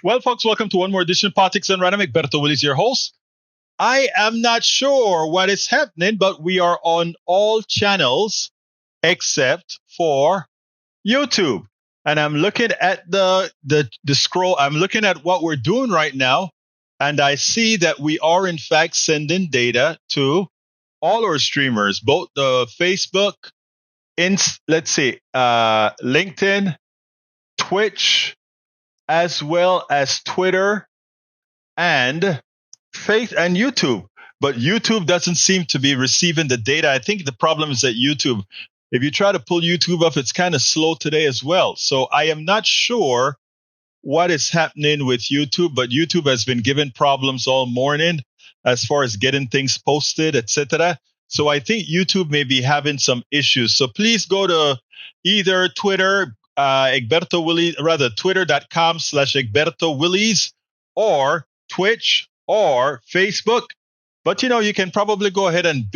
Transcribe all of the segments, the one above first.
Well, folks, welcome to one more edition of Politics and Random. Egberto, Willies, your host. I am not sure what is happening, but we are on all channels except for YouTube. And I'm looking at the scroll. I'm looking at what we're doing right now, and I see that we are in fact sending data to all our streamers, both the Facebook, LinkedIn, Twitch, as well as Twitter and YouTube. But YouTube doesn't seem to be receiving the data. I think the problem is that YouTube, if you try to pull YouTube up, it's kind of slow today as well. So I am not sure what is happening with YouTube, but YouTube has been given problems all morning as far as getting things posted, etc. So I think YouTube may be having some issues. So please go to either Twitter, Egberto Willies, rather twitter.com/Egberto Willies, or Twitch or Facebook. But you can probably go ahead and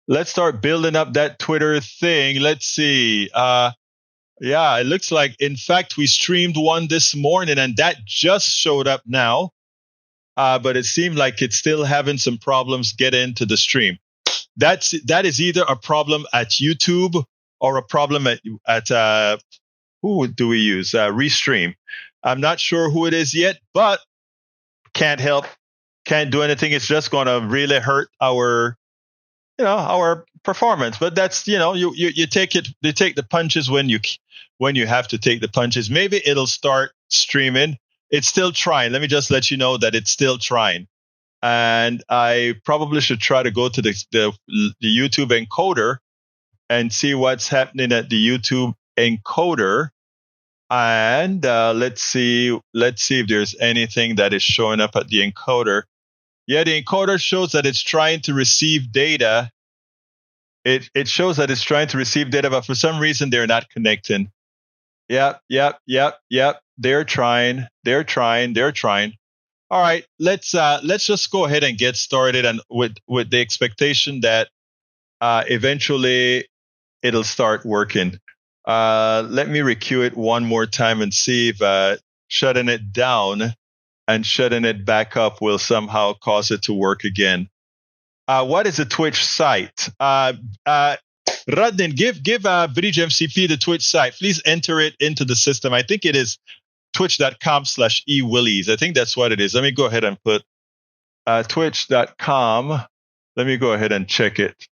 let's start building up that Twitter thing. Let's see. It looks like, in fact, we streamed one this morning and that just showed up now. But it seemed like it's still having some problems getting into the stream. That is either a problem at YouTube or a problem at who do we use? Restream. I'm not sure who it is yet, but can't help, can't do anything. It's just going to really hurt our performance. But that's, you take the punches when you have to take the punches. Maybe it'll start streaming. It's still trying. Let me just let you know that it's still trying. And I probably should try to go to the YouTube encoder and see what's happening at the YouTube encoder. And let's see if there's anything that is showing up at the encoder. Yeah, the encoder shows that it's trying to receive data. It shows that it's trying to receive data, but for some reason they're not connecting. Yep. They're trying. All right, let's just go ahead and get started, and with the expectation that eventually it'll start working. Let me requeue it one more time and see if shutting it down and shutting it back up will somehow cause it to work again. What is the Twitch site? Radin, give Bridge MCP the Twitch site. Please enter it into the system. I think it is twitch.com/ewillies. I think that's what it is. Let me go ahead and put twitch.com. Let me go ahead and check it.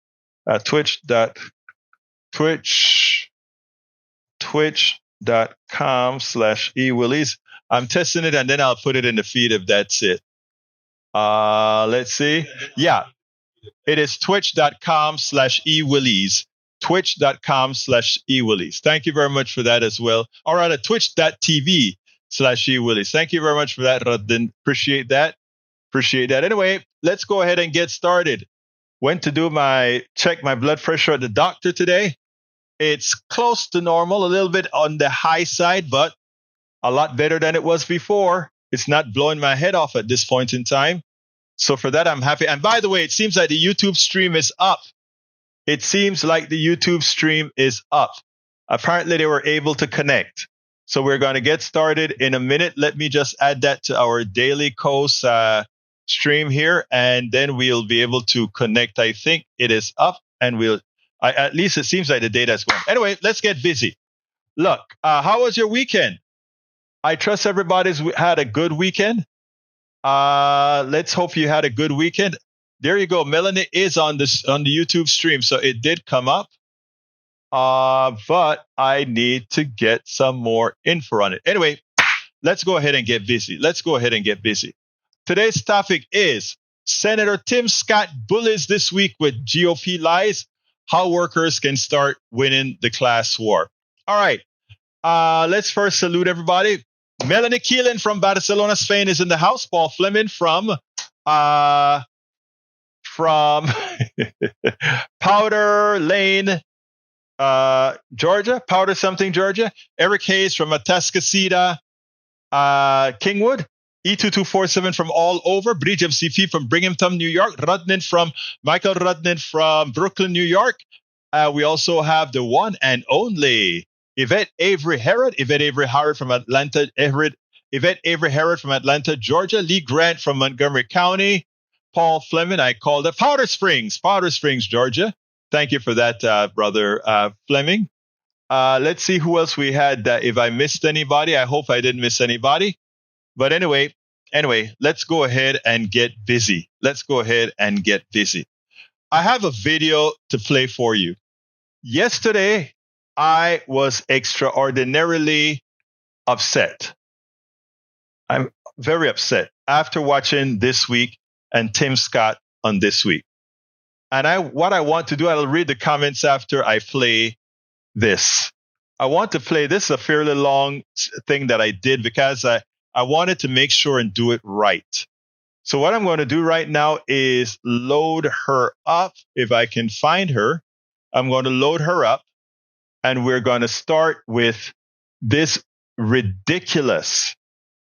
twitch.com/ewillies. I'm testing it and then I'll put it in the feed if that's it. Let's see. Yeah, it is twitch.com/ewillies. Twitch.com/ewillies. Thank you very much for that as well. All right, at twitch.tv/ewillies. Thank you very much for that, Radin. Appreciate that. Anyway, let's go ahead and get started. Went to check my blood pressure at the doctor today. It's close to normal, a little bit on the high side, but a lot better than it was before. It's not blowing my head off at this point in time. So for that, I'm happy. And by the way, it seems like the YouTube stream is up. Apparently, they were able to connect. So we're going to get started in a minute. Let me just add that to our Daily Coast stream here, and then we'll be able to connect. I think it is up, and at least it seems like the data is going. Anyway, let's get busy. Look, how was your weekend? I trust everybody's had a good weekend. Let's hope you had a good weekend. There you go. Melanie is on the YouTube stream, so it did come up. But I need to get some more info on it. Anyway, let's go ahead and get busy. Today's topic is Senator Tim Scott bullies this week with GOP lies, how workers can start winning the class war. All right. Let's first salute everybody. Melanie Keelan from Barcelona, Spain is in the house. Paul Fleming from Powder Lane, Georgia. Georgia. Eric Hayes from Atascocita, Kingwood. E2247 from all over. Bridge MCP from Binghamton, New York. Michael Rudnin from Brooklyn, New York. We also have the one and only Yvette Avery Harrod from Atlanta. Yvette Avery Herod from Atlanta, Georgia. Lee Grant from Montgomery County. Paul Fleming, I called it. Powder Springs, Georgia. Thank you for that, brother Fleming. Let's see who else we had. If I missed anybody, I hope I didn't miss anybody. But anyway, let's go ahead and get busy. I have a video to play for you. Yesterday, I was extraordinarily upset. I'm very upset after watching This Week and Tim Scott on This Week. And what I want to do, I'll read the comments after I play this. I want to play this, a fairly long thing that I did because I wanted to make sure and do it right. So what I'm going to do right now is load her up. If I can find her, I'm going to load her up. And we're going to start with this ridiculous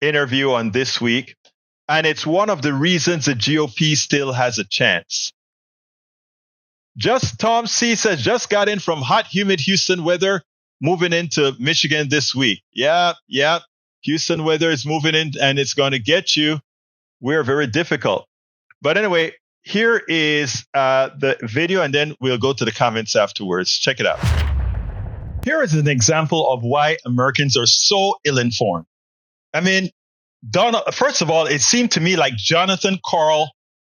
interview on This Week. And it's one of the reasons the GOP still has a chance. Just Tom C says, just got in from hot, humid Houston weather, moving into Michigan this week. Yeah. Houston weather is moving in and it's going to get you. We're very difficult. But anyway, here is the video and then we'll go to the comments afterwards. Check it out. Here is an example of why Americans are so ill-informed. I mean, first of all, it seemed to me like Jonathan Karl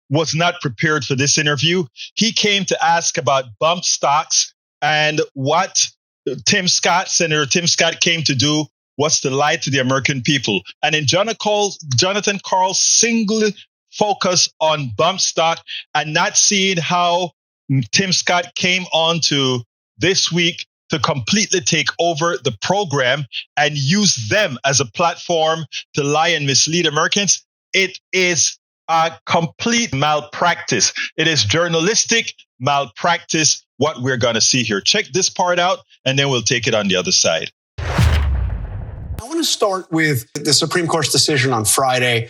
was not prepared for this interview. He came to ask about bump stocks and what Senator Tim Scott came to do was to lie to the American people. And in Jonathan Karl's single focus on bump stock and not seeing how Tim Scott came on to This Week to completely take over the program and use them as a platform to lie and mislead Americans, it is a complete malpractice. It is journalistic malpractice, what we're going to see here. Check this part out, and then we'll take it on the other side. I want to start with the Supreme Court's decision on Friday,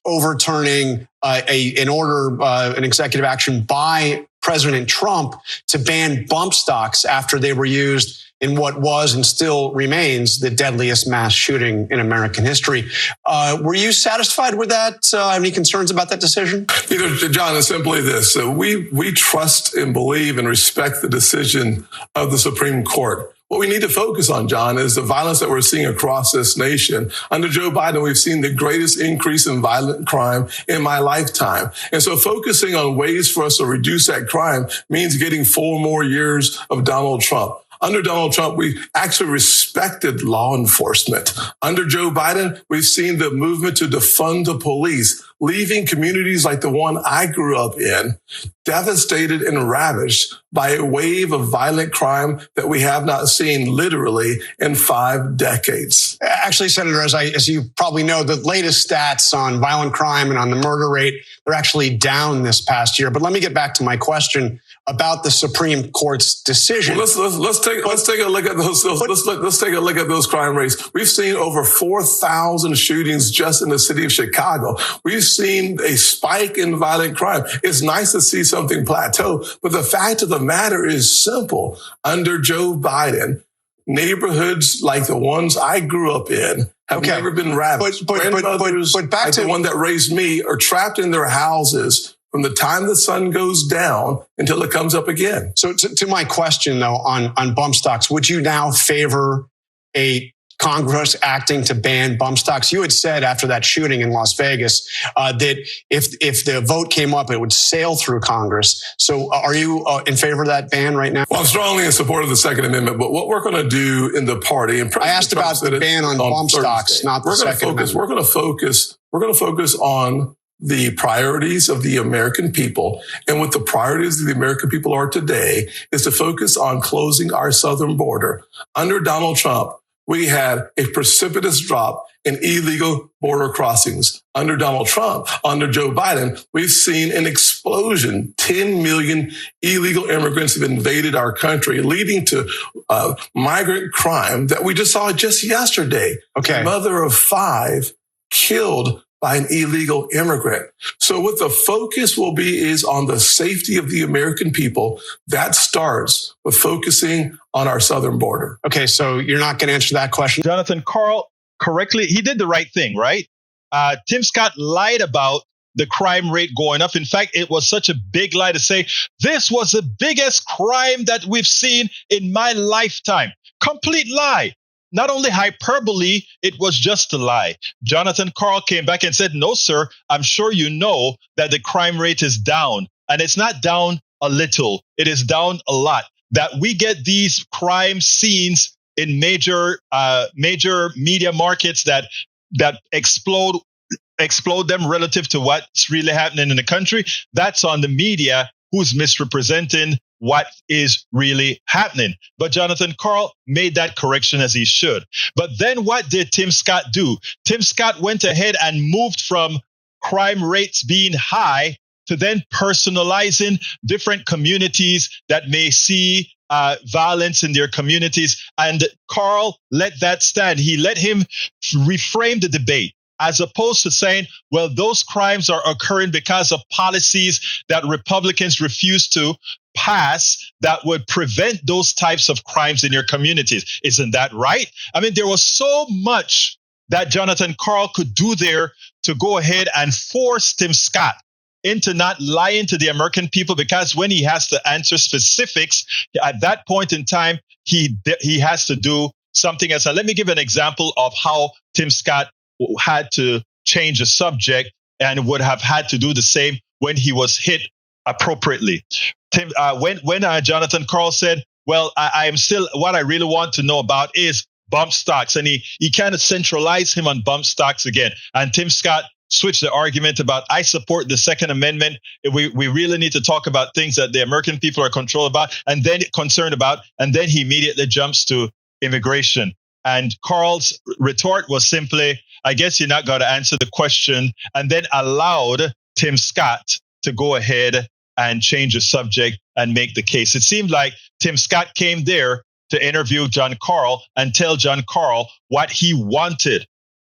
overturning an executive action by President Trump to ban bump stocks after they were used in what was and still remains the deadliest mass shooting in American history. Were you satisfied with that? Have any concerns about that decision? John, it's simply this. We trust and believe and respect the decision of the Supreme Court. What we need to focus on, John, is the violence that we're seeing across this nation. Under Joe Biden, we've seen the greatest increase in violent crime in my lifetime. And so focusing on ways for us to reduce that crime means getting 4 more years of Donald Trump. Under Donald Trump, we actually respected law enforcement. Under Joe Biden, we've seen the movement to defund the police, leaving communities like the one I grew up in devastated and ravaged by a wave of violent crime that we have not seen literally in 5 decades. Actually, Senator, as you probably know, the latest stats on violent crime and on the murder rate, they're actually down this past year. But let me get back to my question about the Supreme Court's decision. Well, let's take a look at those. Let's take a look at those crime rates. We've seen over 4,000 shootings just in the city of Chicago. We've seen a spike in violent crime. It's nice to see something plateau, but the fact of the matter is simple. Under Joe Biden, neighborhoods like the ones I grew up in have never been ravaged. But back like to the one that raised me are trapped in their houses from the time the sun goes down until it comes up again. So to my question, though, on bump stocks, would you now favor a Congress acting to ban bump stocks? You had said after that shooting in Las Vegas that if the vote came up, it would sail through Congress. So are you in favor of that ban right now? Well, I'm strongly in support of the Second Amendment, but what we're going to do in the party, and I asked about the ban on bump stocks, not the Second Amendment. We're going to focus on the priorities of the American people. And what the priorities of the American people are today is to focus on closing our southern border. Under Donald Trump, we had a precipitous drop in illegal border crossings. Under Donald Trump, under Joe Biden, we've seen an explosion. 10 million illegal immigrants have invaded our country, leading to migrant crime that we just saw just yesterday. Okay. A mother of 5 killed by an illegal immigrant. So what the focus will be is on the safety of the American people. That starts with focusing on our southern border. Okay, so you're not going to answer that question. Jonathan Karl, correctly, he did the right thing, right? Tim Scott lied about the crime rate going up. In fact, it was such a big lie to say, this was the biggest crime that we've seen in my lifetime. Complete lie. Not only hyperbole, it was just a lie. Jonathan Karl came back and said, no, sir, I'm sure you know that the crime rate is down. And it's not down a little. It is down a lot. That we get these crime scenes in major media markets that explode them relative to what's really happening in the country. That's on the media who's misrepresenting what is really happening. But Jonathan Karl made that correction as he should. But then what did Tim Scott do? Tim Scott went ahead and moved from crime rates being high to then personalizing different communities that may see violence in their communities. And Karl let that stand. He let him reframe the debate, as opposed to saying, well, those crimes are occurring because of policies that Republicans refuse to pass that would prevent those types of crimes in your communities. Isn't that right? I mean, there was so much that Jonathan Karl could do there to go ahead and force Tim Scott into not lying to the American people, because when he has to answer specifics, at that point in time, he has to do something else. Now, let me give an example of how Tim Scott had to change the subject and would have had to do the same when he was hit appropriately. When Jonathan Karl said, well, I am still, what I really want to know about is bump stocks. And he kind of centralized him on bump stocks again. And Tim Scott switched the argument about, I support the Second Amendment. We really need to talk about things that the American people are concerned about, and then he immediately jumps to immigration. And Karl's retort was simply, I guess you're not going to answer the question, and then allowed Tim Scott to go ahead and change the subject and make the case. It seemed like Tim Scott came there to interview John Karl and tell John Karl what he wanted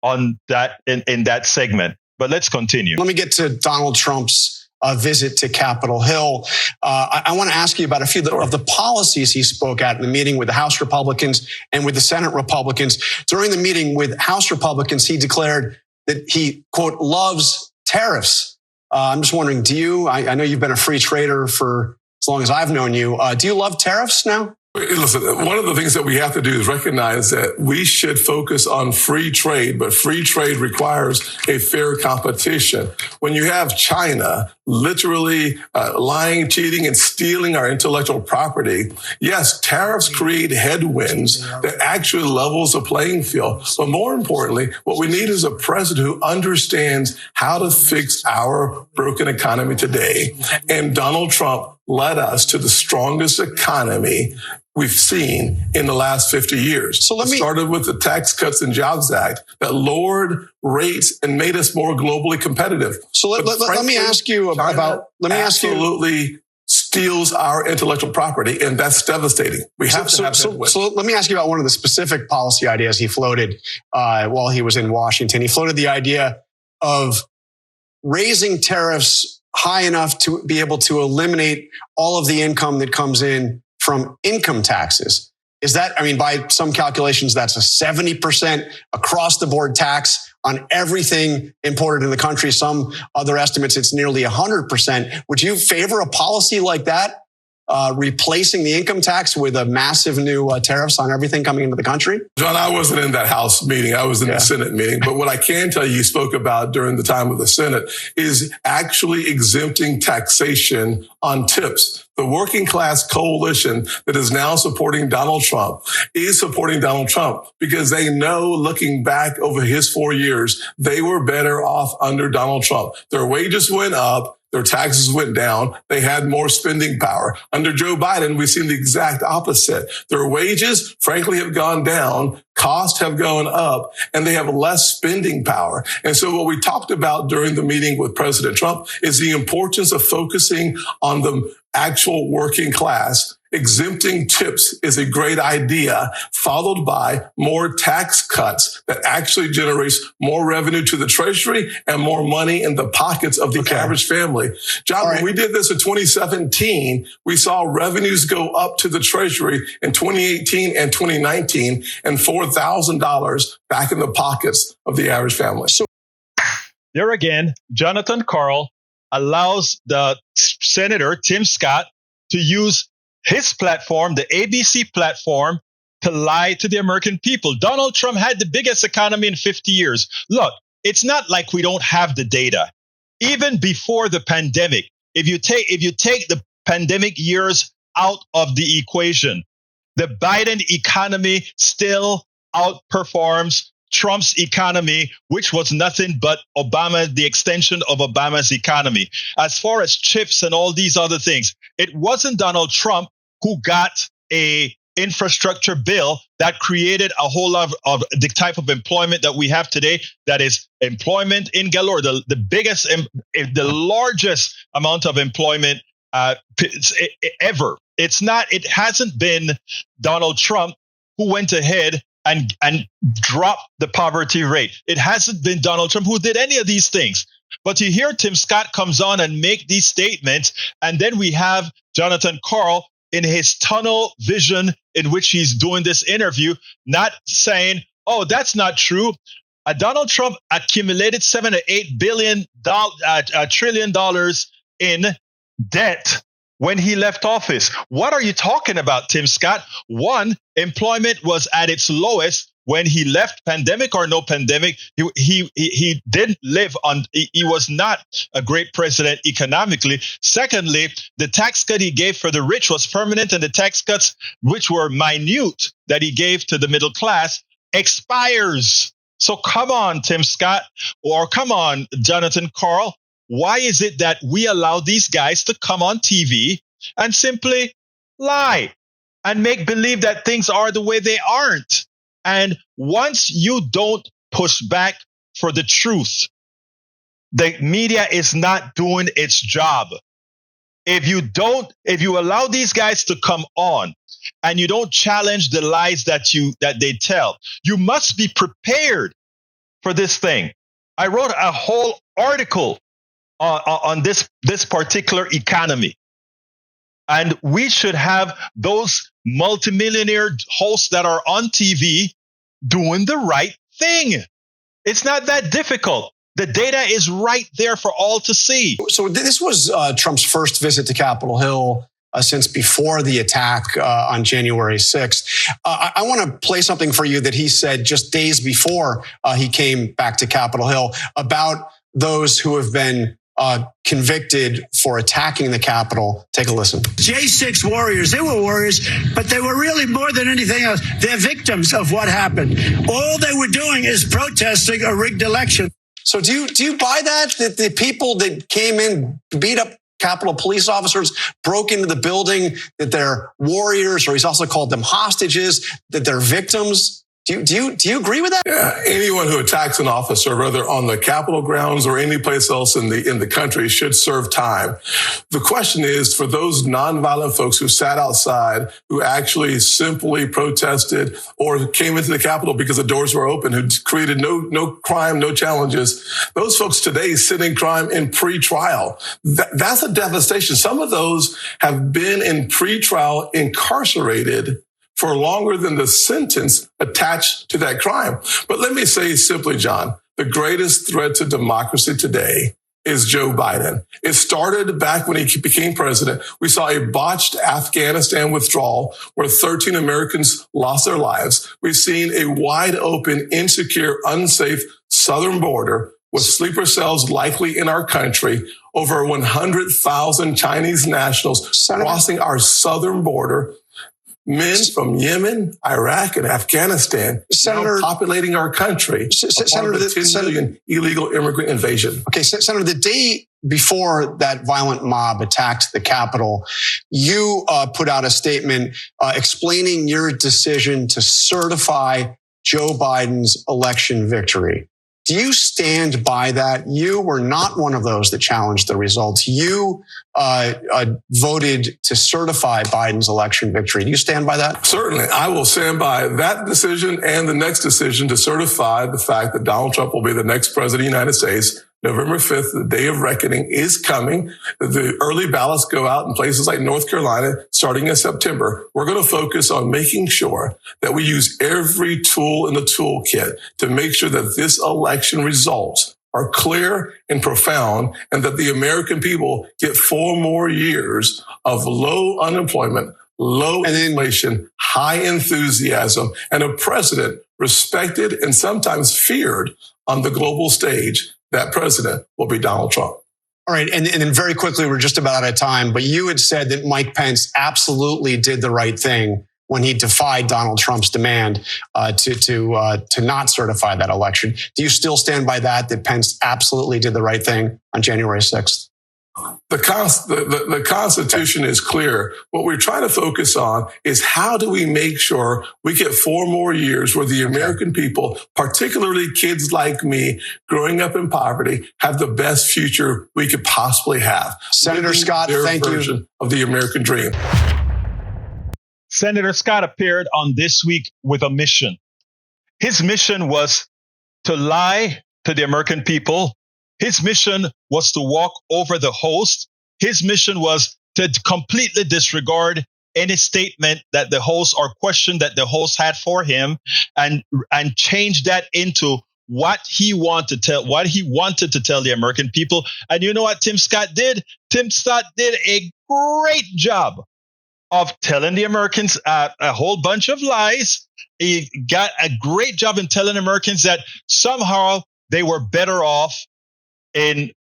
on that in that segment. But let's continue. Let me get to Donald Trump's visit to Capitol Hill. I want to ask you about a few of the policies he spoke at in the meeting with the House Republicans and with the Senate Republicans. During the meeting with House Republicans, he declared that he, quote, loves tariffs. I'm just wondering, do you, I know you've been a free trader for as long as I've known you. Do you love tariffs now? Listen, one of the things that we have to do is recognize that we should focus on free trade, but free trade requires a fair competition. When you have China literally lying, cheating, and stealing our intellectual property, yes, tariffs create headwinds that actually levels the playing field. But more importantly, what we need is a president who understands how to fix our broken economy today. And Donald Trump led us to the strongest economy we've seen in the last 50 years. So it started with the Tax Cuts and Jobs Act that lowered rates and made us more globally competitive. So let me ask you about, absolutely steals our intellectual property, and that's devastating. We have to have that. So let me ask you about one of the specific policy ideas he floated while he was in Washington. He floated the idea of raising tariffs high enough to be able to eliminate all of the income that comes in from income taxes. Is that, I mean, by some calculations, that's a 70% across the board tax on everything imported in the country. Some other estimates, it's nearly 100%. Would you favor a policy like that? Replacing the income tax with a massive new tariffs on everything coming into the country? John, I wasn't in that House meeting. I was in the Senate meeting. But what I can tell you spoke about during the time of the Senate is actually exempting taxation on tips. The working class coalition that is now supporting Donald Trump is supporting Donald Trump because they know, looking back over his 4 years, they were better off under Donald Trump. Their wages went up. Their taxes went down. They had more spending power. Under Joe Biden, we've seen the exact opposite. Their wages, frankly, have gone down. Costs have gone up, and they have less spending power. And so what we talked about during the meeting with President Trump is the importance of focusing on the actual working class exempting tips is a great idea, followed by more tax cuts that actually generates more revenue to the Treasury and more money in the pockets of the average family. John, when we did this in 2017, we saw revenues go up to the Treasury in 2018 and 2019 and $4,000 back in the pockets of the average family. So there again, Jonathan Karl allows the Senator Tim Scott to use his platform, the ABC platform, to lie to the American people. Donald Trump had the biggest economy in 50 years. Look, it's not like we don't have the data. Even before the pandemic, if you take the pandemic years out of the equation, the Biden economy still outperforms Trump's economy, which was nothing but the extension of Obama's economy. As far as chips and all these other things, it wasn't Donald Trump who got a infrastructure bill that created a whole lot of the type of employment that we have today. That is employment in galore, the biggest, the largest amount of employment ever. It hasn't been Donald Trump who went ahead and drop the poverty rate. It hasn't been Donald Trump who did any of these things. But you hear Tim Scott comes on and make these statements, and then we have Jonathan Karl in his tunnel vision in which he's doing this interview, not saying, oh, that's not true. Donald Trump accumulated $7 to $8 trillion in debt when he left office. What are you talking about, Tim Scott? One, employment was at its lowest when he left, pandemic or no pandemic. He didn't live on, he was not a great president economically. Secondly, the tax cut he gave for the rich was permanent, and the tax cuts, which were minute, that he gave to the middle class expires. So come on, Tim Scott, or come on, Jonathan Karl. Why is it that we allow these guys to come on TV and simply lie and make believe that things are the way they aren't? And once you don't push back for the truth, the media is not doing its job. If you allow these guys to come on and you don't challenge the lies that they tell, you must be prepared for this thing. I wrote a whole article on this particular economy. And we should have those multimillionaire hosts that are on TV doing the right thing. It's not that difficult. The data is right there for all to see. So this was Trump's first visit to Capitol Hill since before the attack on January 6th. I want to play something for you that he said just days before he came back to Capitol Hill about those who have been convicted for attacking the Capitol. Take a listen. J6 warriors, they were warriors, but they were really more than anything else. They're victims of what happened. All they were doing is protesting a rigged election. So do you buy that the people that came in, beat up Capitol police officers, broke into the building, that they're warriors, or he's also called them hostages, that they're victims? Do you agree with that? Yeah, anyone who attacks an officer, whether on the Capitol grounds or any place else in the country, should serve time. The question is, for those nonviolent folks who sat outside, who actually simply protested or came into the Capitol because the doors were open, who created no crime, no challenges, those folks today sit in crime in pre-trial. That's a devastation. Some of those have been in pre-trial incarcerated for longer than the sentence attached to that crime. But let me say simply, John, the greatest threat to democracy today is Joe Biden. It started back when he became president. We saw a botched Afghanistan withdrawal where 13 Americans lost their lives. We've seen a wide open, insecure, unsafe southern border with sleeper cells likely in our country, over 100,000 Chinese nationals crossing our southern border. Men from Yemen, Iraq, and Afghanistan now populating our country. Senator, the 10 million illegal immigrant invasion. Okay, Senator, the day before that violent mob attacked the Capitol, you put out a statement explaining your decision to certify Joe Biden's election victory. Do you stand by that? You were not one of those that challenged the results. You voted to certify Biden's election victory. Do you stand by that? Certainly. I will stand by that decision and the next decision to certify the fact that Donald Trump will be the next president of the United States. November 5th, the day of reckoning is coming. The early ballots go out in places like North Carolina starting in September. We're going to focus on making sure that we use every tool in the toolkit to make sure that this election results are clear and profound, and that the American people get 4 more years of low unemployment, low inflation, high enthusiasm, and a president respected and sometimes feared on the global stage. That president will be Donald Trump. All right. And then very quickly, we're just about out of time, but you had said that Mike Pence absolutely did the right thing when he defied Donald Trump's demand to not certify that election. Do you still stand by that Pence absolutely did the right thing on January 6th? The Constitution is clear. What we're trying to focus on is how do we make sure we get 4 more years where the American people, particularly kids like me, growing up in poverty, have the best future we could possibly have. Senator Scott, thank you. Of the American dream. Senator Scott appeared on This Week with a mission. His mission was to lie to the American people. His mission was to walk over the host. His mission was to completely disregard any statement that the host or question that the host had for him and change that into what he wanted to tell the American people. And you know what Tim Scott did? Tim Scott did a great job of telling the Americans a whole bunch of lies. He got a great job in telling Americans that somehow they were better off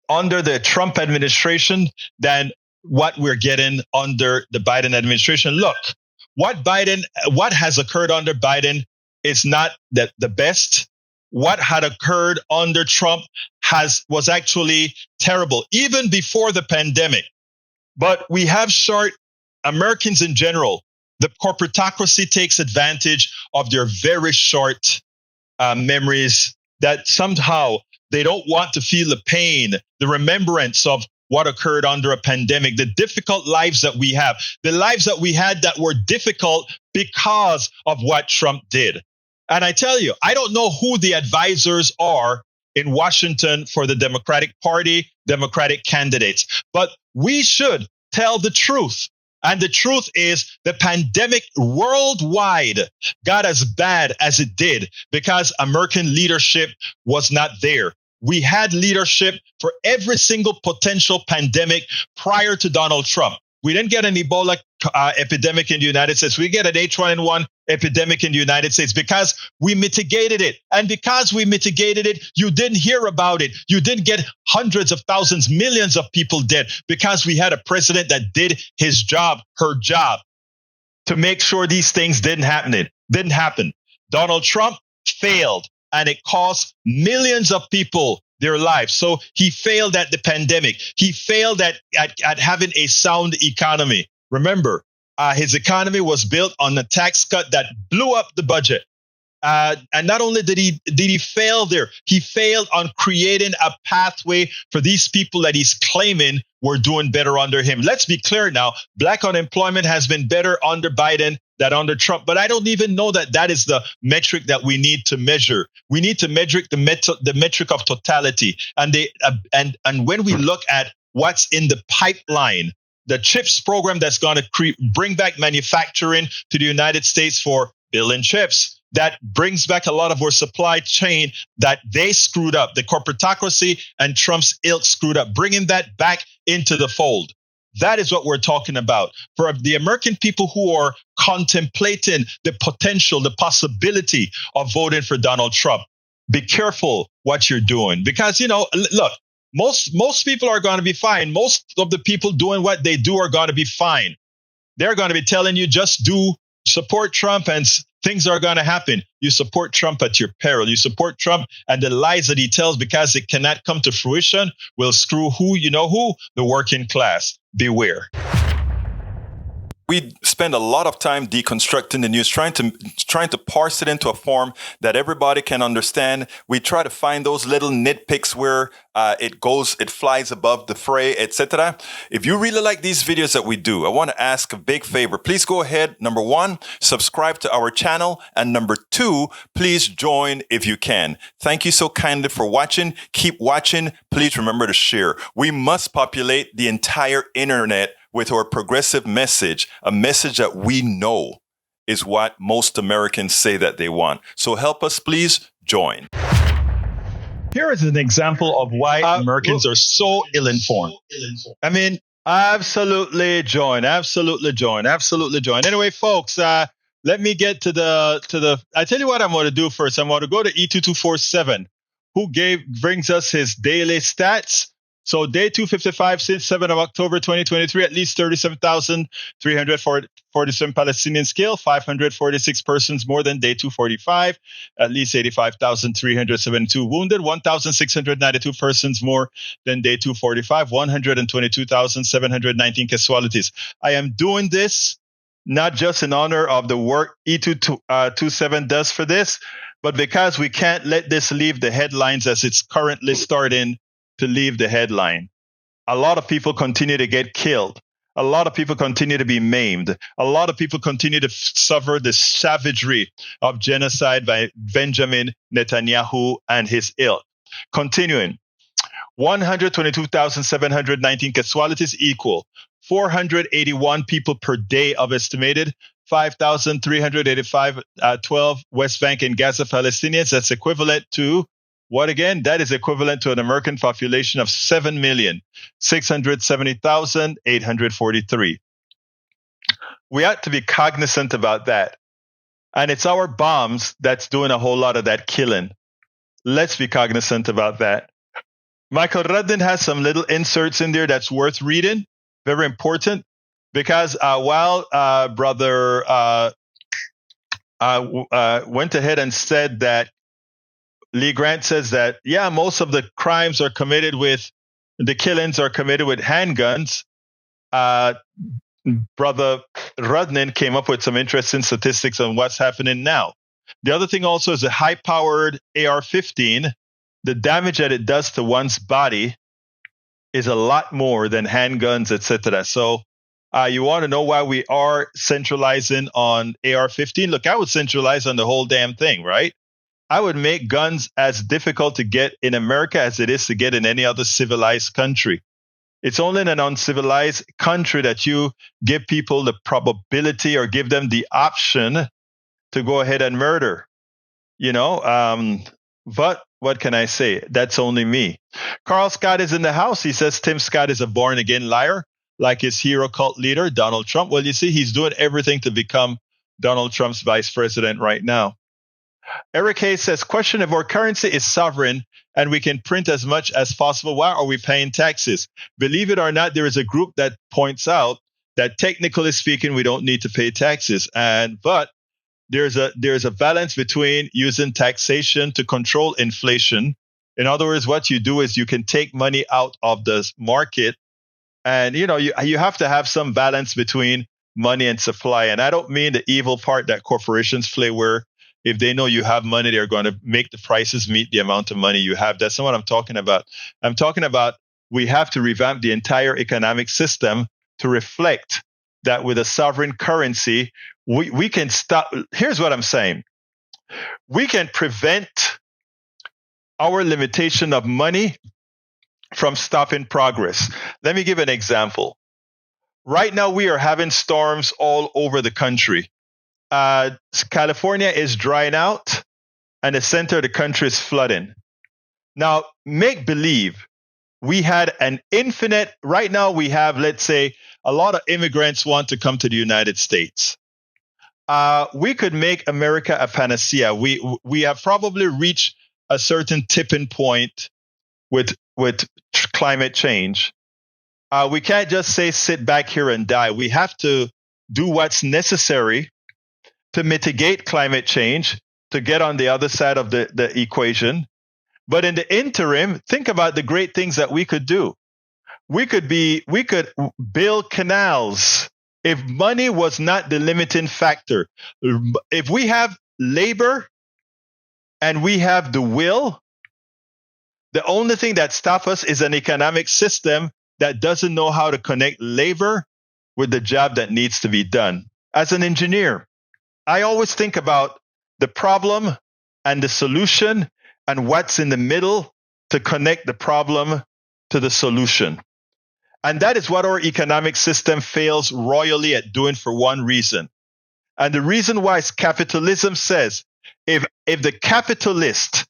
under the Trump administration than what we're getting under the Biden administration. Look, what has occurred under Biden is not the best. What had occurred under Trump was actually terrible, even before the pandemic. But we have short Americans in general. The corporatocracy takes advantage of their very short memories that somehow they don't want to feel the pain, the remembrance of what occurred under a pandemic, the difficult lives that we have, the lives that we had that were difficult because of what Trump did. And I tell you, I don't know who the advisors are in Washington for the Democratic Party, Democratic candidates, but we should tell the truth. And the truth is the pandemic worldwide got as bad as it did because American leadership was not there. We had leadership for every single potential pandemic prior to Donald Trump. We didn't get an Ebola epidemic in the United States. We get an H1N1 epidemic in the United States because we mitigated it. And because we mitigated it, you didn't hear about it. You didn't get hundreds of thousands, millions of people dead because we had a president that did his job, her job, to make sure these things didn't happen. Donald Trump failed, and it cost millions of people their lives. So he failed at the pandemic. He failed at having a sound economy. Remember, his economy was built on a tax cut that blew up the budget. And not only did he fail there, he failed on creating a pathway for these people that he's claiming were doing better under him. Let's be clear now. Black unemployment has been better under Biden than under Trump. But I don't even know that is the metric that we need to measure. We need to measure the metric of totality. And when we look at what's in the pipeline, the CHIPS program that's going to bring back manufacturing to the United States for building chips, that brings back a lot of our supply chain that they screwed up. The corporatocracy and Trump's ilk screwed up, bringing that back into the fold. That is what we're talking about. For the American people who are contemplating the potential, the possibility of voting for Donald Trump, be careful what you're doing. Because, look, most people are going to be fine. Most of the people doing what they do are going to be fine. They're going to be telling you just support Trump and things are going to happen. You support Trump at your peril. You support Trump, and the lies that he tells, because it cannot come to fruition, will screw the working class. Beware. we spend a lot of time deconstructing the news, trying to parse it into a form that everybody can understand. We try to find those little nitpicks where it flies above the fray, etc. If you really like these videos that we do, I want to ask a big favor. Please go ahead. Number 1, subscribe to our channel. And number 2, please join if you can. Thank you so kindly for watching. Keep watching. Please remember to share. We must populate the entire internet with our progressive message, a message that we know is what most Americans say that they want. So help us, please join. Here is an example of why Americans are so ill-informed. I mean, absolutely join. Anyway, folks, let me get to the. I tell you what I'm going to do first. I'm going to go to E2247, who brings us his daily stats. So day 255 since 7 of October 2023, at least 37,347 Palestinians killed, 546 persons more than day 245, at least 85,372 wounded, 1,692 persons more than day 245, 122,719 casualties. I am doing this not just in honor of the work E227 does for this, but because we can't let this leave the headlines as it's currently starting to leave the headline. A lot of people continue to get killed. A lot of people continue to be maimed. A lot of people continue to suffer the savagery of genocide by Benjamin Netanyahu and his ilk. Continuing, 122,719 casualties equal 481 people per day of estimated 5,385 12 West Bank and Gaza Palestinians. That's equivalent to what again? That is equivalent to an American population of 7,670,843. We ought to be cognizant about that. And it's our bombs that's doing a whole lot of that killing. Let's be cognizant about that. Michael Rudden has some little inserts in there that's worth reading. Very important. Because while Brother went ahead and said that Lee Grant says that, yeah, most of the crimes are committed with, the killings are committed with handguns. Brother Rudnin came up with some interesting statistics on what's happening now. The other thing also is a high-powered AR-15. The damage that it does to one's body is a lot more than handguns, etc. So you want to know why we are centralizing on AR-15? Look, I would centralize on the whole damn thing, right? I would make guns as difficult to get in America as it is to get in any other civilized country. It's only in an uncivilized country that you give people the probability or give them the option to go ahead and murder. But what can I say? That's only me. Carl Scott is in the house. He says Tim Scott is a born-again liar, like his hero cult leader, Donald Trump. Well, you see, he's doing everything to become Donald Trump's vice president right now. Eric Hayes says, question if our currency is sovereign and we can print as much as possible, why are we paying taxes? Believe it or not, there is a group that points out that technically speaking, we don't need to pay taxes. But there's a balance between using taxation to control inflation. In other words, what you do is you can take money out of the market, and you have to have some balance between money and supply. And I don't mean the evil part that corporations play where if they know you have money, they're going to make the prices meet the amount of money you have. That's not what I'm talking about. I'm talking about we have to revamp the entire economic system to reflect that with a sovereign currency, we can stop. Here's what I'm saying. We can prevent our limitation of money from stopping progress. Let me give an example. Right now, we are having storms all over the country. California is drying out and the center of the country is flooding. Now, make believe we had an infinite, right now we have, let's say, a lot of immigrants want to come to the United States. We could make America a panacea. We have probably reached a certain tipping point with climate change. We can't just say sit back here and die. We have to do what's necessary to mitigate climate change, to get on the other side of the equation. But in the interim, think about the great things that we could do. We could build canals If money was not the limiting factor, if we have labor and we have the will, the only thing that stops us is an economic system that doesn't know how to connect labor with the job that needs to be done. As an engineer, I always think about the problem and the solution and what's in the middle to connect the problem to the solution. And that is what our economic system fails royally at doing for one reason. And the reason why is capitalism says, if the capitalist,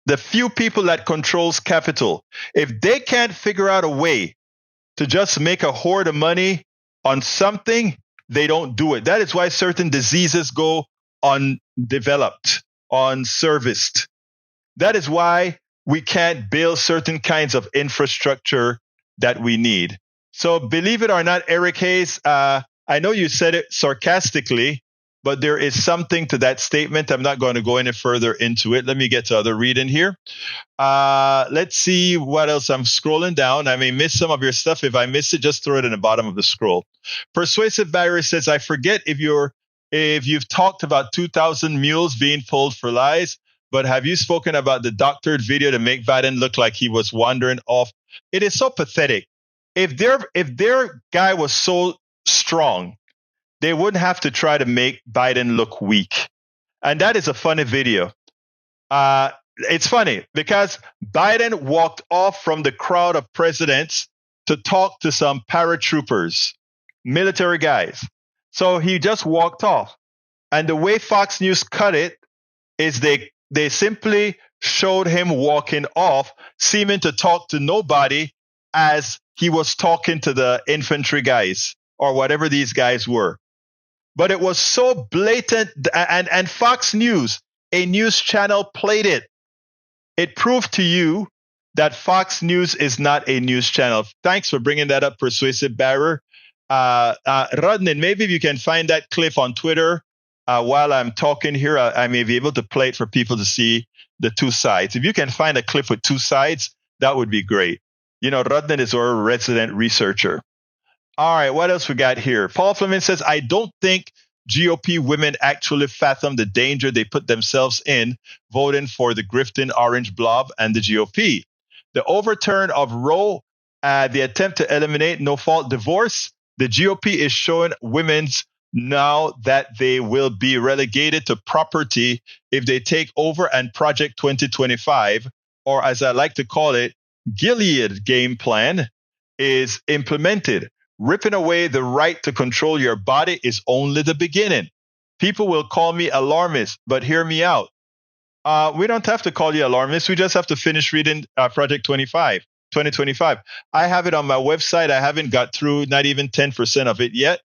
the few people that controls capital, if they can't figure out a way to just make a hoard of money on something, they don't do it. That is why certain diseases go undeveloped, unserviced. That is why we can't build certain kinds of infrastructure that we need. So believe it or not, Eric Hayes, I know you said it sarcastically, but there is something to that statement. I'm not going to go any further into it. Let me get to other reading here. Let's see what else. I'm scrolling down. I may miss some of your stuff. If I miss it, just throw it in the bottom of the scroll. Persuasive Barrier says, I forget if you've talked about 2,000 mules being pulled for lies, but have you spoken about the doctored video to make Biden look like he was wandering off? It is so pathetic. If their guy was so strong, they wouldn't have to try to make Biden look weak. And that is a funny video. It's funny because Biden walked off from the crowd of presidents to talk to some paratroopers, military guys. So he just walked off. And the way Fox News cut it is they simply showed him walking off, seeming to talk to nobody as he was talking to the infantry guys or whatever these guys were. But it was so blatant, and Fox News, a news channel, played it. It proved to you that Fox News is not a news channel. Thanks for bringing that up, Persuasive Barrier. Rodnin, maybe if you can find that clip on Twitter while I'm talking here, I may be able to play it for people to see the two sides. If you can find a clip with two sides, that would be great. You know, Rodnin is our resident researcher. All right, what else we got here? Paul Fleming says, I don't think GOP women actually fathom the danger they put themselves in voting for the grifting orange blob and the GOP. The overturn of Roe, the attempt to eliminate no-fault divorce, the GOP is showing women's now that they will be relegated to property if they take over and Project 2025, or as I like to call it, Gilead game plan, is implemented. Ripping away the right to control your body is only the beginning. People will call me alarmist, but hear me out. We don't have to call you alarmist. We just have to finish reading Project 2025. I have it on my website. I haven't got through not even 10% of it yet.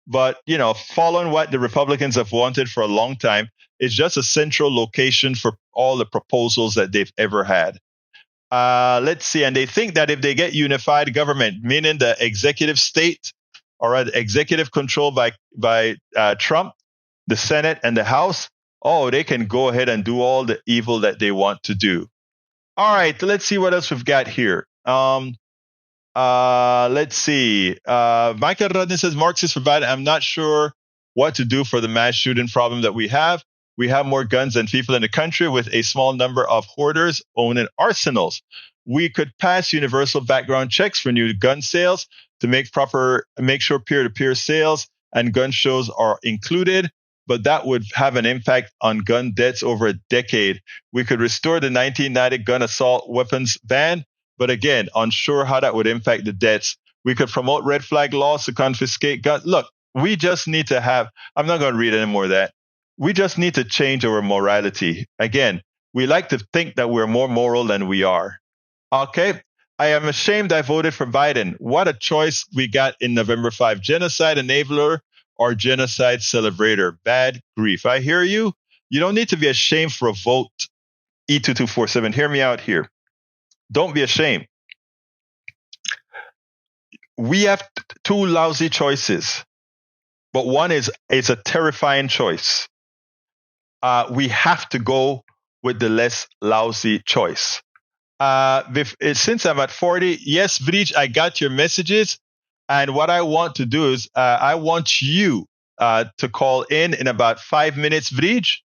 But, you know, following what the Republicans have wanted for a long time, it's just a central location for all the proposals that they've ever had. Let's see. And they think that if they get unified government, meaning the executive state or executive control by Trump, the Senate and the House, they can go ahead and do all the evil that they want to do. All right. Let's see what else we've got here. Let's see. Michael Rodney says, Marxists provide. I'm not sure what to do for the mass shooting problem that we have. We have more guns than people in the country with a small number of hoarders owning arsenals. We could pass universal background checks for new gun sales to make sure peer-to-peer sales and gun shows are included, but that would have an impact on gun deaths over a decade. We could restore the 1990 gun assault weapons ban, but again, unsure how that would impact the deaths. We could promote red flag laws to confiscate guns. Look, we just need to have, I'm not going to read any more of that. We just need to change our morality. Again, we like to think that we're more moral than we are. Okay, I am ashamed I voted for Biden. What a choice we got in November 5. Genocide enabler or genocide celebrator. Bad grief. I hear you. You don't need to be ashamed for a vote. E2247, hear me out here. Don't be ashamed. We have two lousy choices, but one is a terrifying choice. We have to go with the less lousy choice. Since I'm at 40, yes, Vrij, I got your messages. And what I want to do is I want you to call in about 5 minutes, Vrij,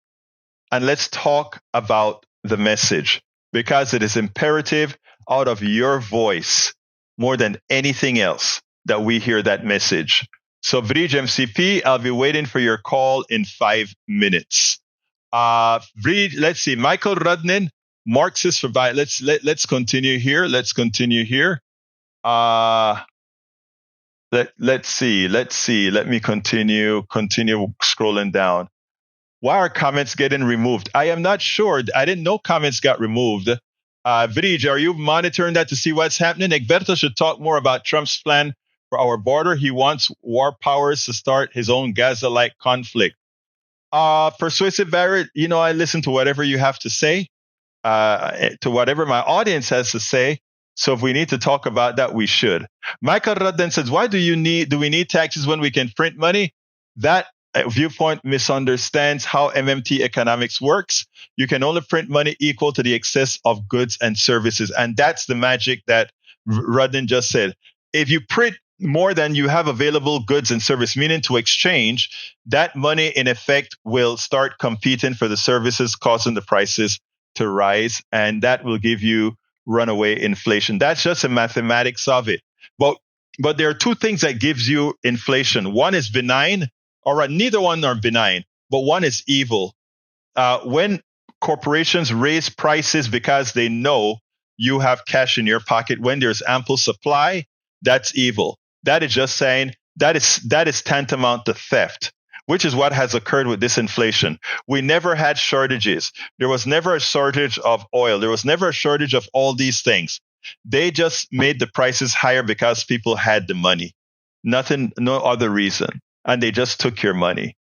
and let's talk about the message, because it is imperative out of your voice more than anything else that we hear that message. So Vrij MCP, I'll be waiting for your call in 5 minutes. Vrij, let's see, Michael Rudnin, Marxist for let's continue here. Let's continue. Let's see. Let me continue scrolling down. Why are comments getting removed? I am not sure. I didn't know comments got removed. Vrij, are you monitoring that to see what's happening? Egberto should talk more about Trump's plan for our border. He wants war powers to start his own Gaza-like conflict. Persuasive Barrett, I listen to whatever you have to say, to whatever my audience has to say. So if we need to talk about that, we should. Michael Rudden says, why do we need taxes when we can print money? That viewpoint misunderstands how MMT economics works. You can only print money equal to the excess of goods and services. And that's the magic that Rudden just said. If you print more than you have available goods and service, meaning to exchange, that money in effect will start competing for the services, causing the prices to rise. And that will give you runaway inflation. That's just the mathematics of it. But there are two things that gives you inflation. One is benign, or neither one are benign, but one is evil. When corporations raise prices because they know you have cash in your pocket, when there's ample supply, that's evil. That is just saying that is tantamount to theft, which is what has occurred with this inflation. We never had shortages. There was never a shortage of oil. There was never a shortage of all these things. They just made the prices higher because people had the money. Nothing, no other reason. And they just took your money.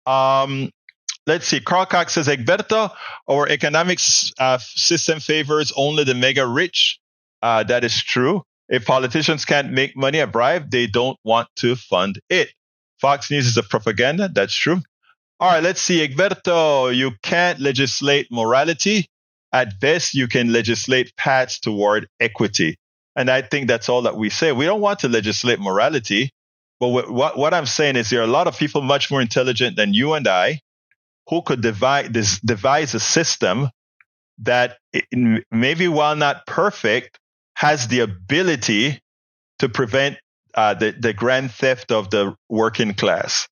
Let's see. Carl Cox says, Egberto, our economic system favors only the mega rich. That is true. If politicians can't make money a bribe, they don't want to fund it. Fox News is a propaganda. That's true. All right, let's see. Egberto, you can't legislate morality. At best, you can legislate paths toward equity. And I think that's all that we say. We don't want to legislate morality. But what I'm saying is there are a lot of people much more intelligent than you and I who could devise a system that, maybe while not perfect, has the ability to prevent the grand theft of the working class.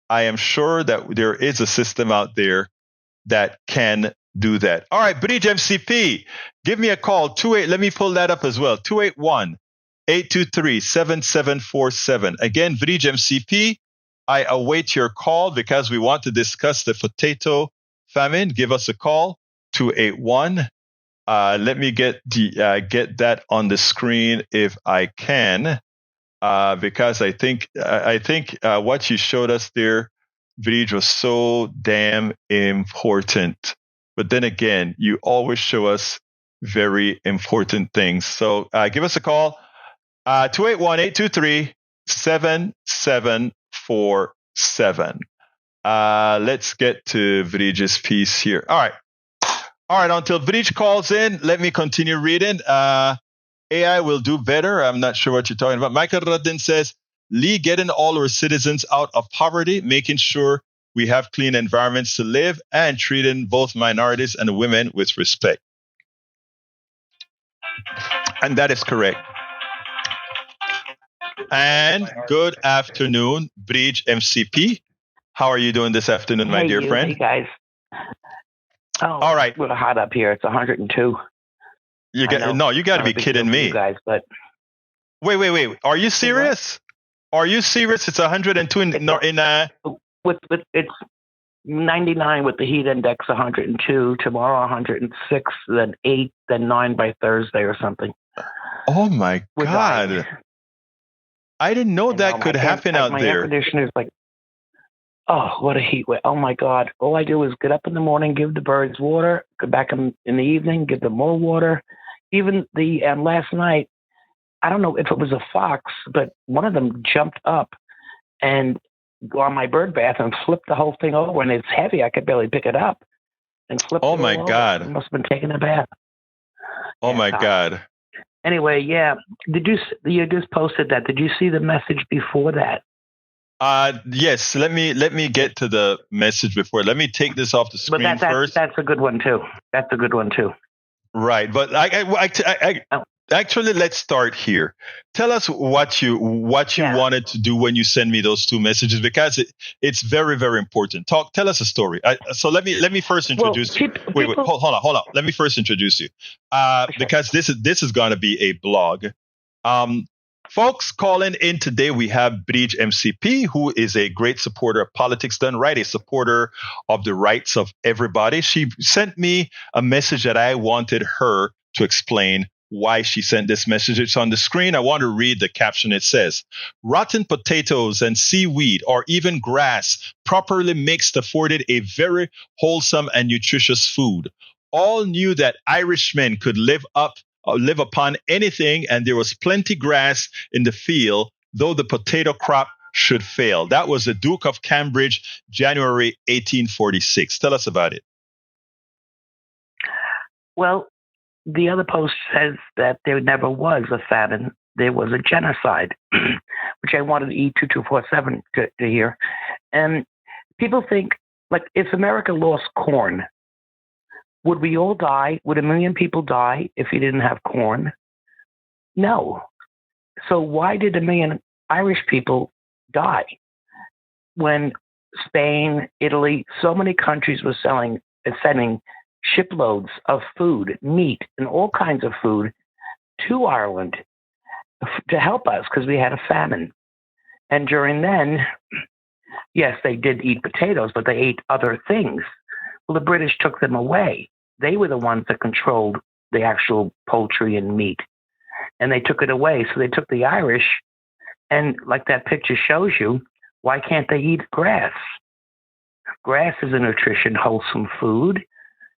I am sure that there is a system out there that can do that. All right, Bridge MCP, give me a call. Let me pull that up as well. 281-823-7747. Again, Bridge MCP, I await your call because we want to discuss the potato famine. Give us a call. 281. Let me get that on the screen if I can, because I think what you showed us there, Vrij, was so damn important. But then again, you always show us very important things. So give us a call, 281-823-7747. Let's get to Vrij's piece here. All right, until Vrij calls in, let me continue reading. AI will do better. I'm not sure what you're talking about. Michael Rudin says, Lee getting all our citizens out of poverty, making sure we have clean environments to live, and treating both minorities and women with respect. And that is correct. And good afternoon, Bridge MCP. How are you doing this afternoon, my dear friend? Hey, guys. Oh, all right. It's a little hot up here. It's 102. You got to be kidding me. You guys, but wait. Are you serious? Are you serious? It's 102 it's 99 with the heat index, 102. Tomorrow 106, then 8, then 9 by Thursday or something. Oh my God! I didn't know that could happen out my there. My air conditioner's like, oh, what a heat wave! Oh my God! All I do is get up in the morning, give the birds water, go back in the evening, give them more water. Even last night, I don't know if it was a fox, but one of them jumped up and go on my bird bath and flipped the whole thing over, and it's heavy. I could barely pick it up and flip. Oh my God! I must have been taking a bath. Oh my God! Anyway, yeah. You just posted that? Did you see the message before that? Yes. Let me get to the message before. Let me take this off the screen first. That's a good one too. That's a good one too. Right, but actually, let's start here. Tell us what you wanted to do when you send me those two messages, because it's very, very important. Tell us a story. So let me first introduce you. Wait, hold on. Let me first introduce you, because this is going to be a blog. Folks, calling in today, we have Bridge MCP, who is a great supporter of politics done right, a supporter of the rights of everybody. She sent me a message that I wanted her to explain why she sent this message. It's on the screen. I want to read the caption. It says, rotten potatoes and seaweed or even grass properly mixed afforded a very wholesome and nutritious food. All knew that Irishmen could live upon anything, and there was plenty grass in the field, though the potato crop should fail. That was the Duke of Cambridge, January 1846. Tell us about it. Well, the other post says that there never was a famine. There was a genocide, which I wanted E2247 to hear. And people think, like, if America lost corn, would we all die? Would 1 million people die if you didn't have corn? No. So why did 1 million Irish people die when Spain, Italy, so many countries were sending shiploads of food, meat, and all kinds of food to Ireland to help us because we had a famine? And during then, yes, they did eat potatoes, but they ate other things. Well, the British took them away. They were the ones that controlled the actual poultry and meat, and they took it away. So they took the Irish, and like that picture shows you, why can't they eat grass? Grass is a nutrition, wholesome food.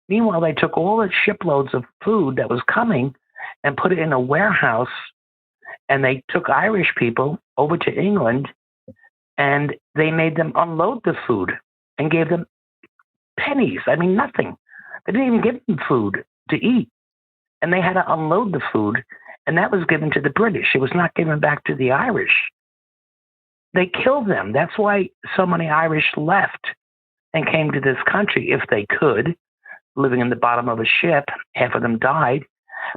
Meanwhile, they took all the shiploads of food that was coming and put it in a warehouse, and they took Irish people over to England, and they made them unload the food and gave them pennies. I mean, nothing. They didn't even give them food to eat. And they had to unload the food, and that was given to the British. It was not given back to the Irish. They killed them. That's why so many Irish left and came to this country, if they could, living in the bottom of a ship. Half of them died.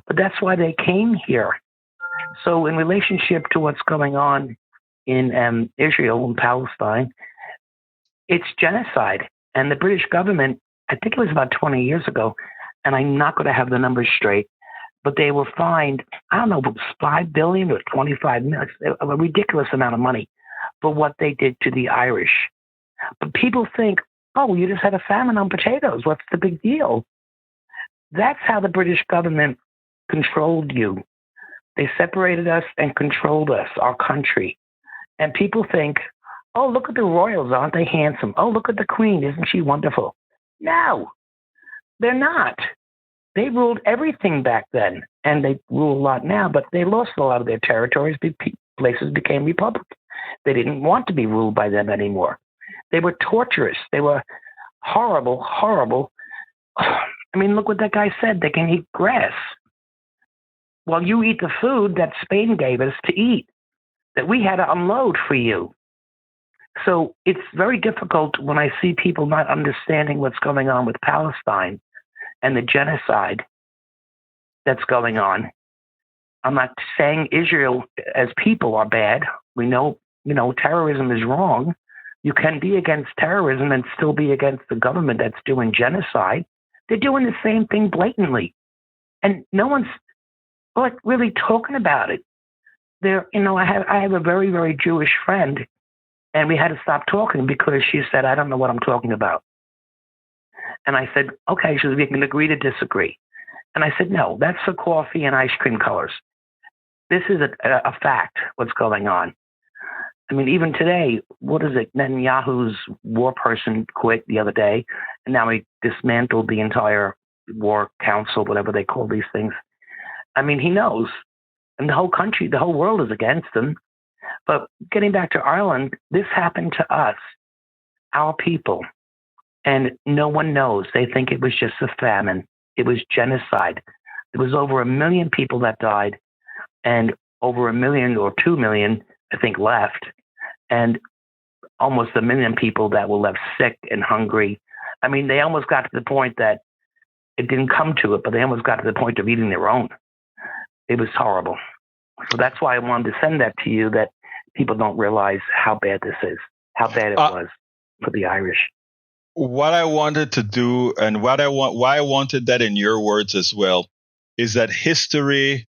But that's why they came here. So in relationship to what's going on in Israel and Palestine, it's genocide. And the British government, I think it was about 20 years ago, and I'm not going to have the numbers straight, but they were fined, I don't know, $5 billion or 25 million, a ridiculous amount of money for what they did to the Irish. But people think, oh, you just had a famine on potatoes. What's the big deal? That's how the British government controlled you. They separated us and controlled us, our country. And people think, oh, look at the royals. Aren't they handsome? Oh, look at the queen. Isn't she wonderful? No, they're not. They ruled everything back then, and they rule a lot now, but they lost a lot of their territories. Places became republic. They didn't want to be ruled by them anymore. They were torturous. They were horrible, horrible. I mean, look what that guy said. They can eat grass. Well, you eat the food that Spain gave us to eat, that we had to unload for you. So it's very difficult when I see people not understanding what's going on with Palestine and the genocide that's going on. I'm not saying Israel as people are bad. We know, terrorism is wrong. You can be against terrorism and still be against the government that's doing genocide. They're doing the same thing blatantly. And no one's really talking about it. I have a very, very Jewish friend, and we had to stop talking because she said, I don't know what I'm talking about. And I said, okay, she said, we can agree to disagree. And I said, no, that's for coffee and ice cream colors. This is a fact, what's going on. I mean, even today, what is it? Netanyahu's war person quit the other day, and now he dismantled the entire war council, whatever they call these things. I mean, he knows. And the whole country, the whole world is against him. But getting back to Ireland, this happened to us, our people. And no one knows. They think it was just a famine. It was genocide. There was over 1 million people that died. and over 1 million or 2 million, I think, left, and almost 1 million people that were left sick and hungry. I mean, they almost got to the point that it didn't come to it, but they almost got to the point of eating their own. It was horrible. So that's why I wanted to send that to you, that people don't realize how bad this is, how bad it was for the Irish. What I wanted to do, and why I wanted that in your words as well, is that history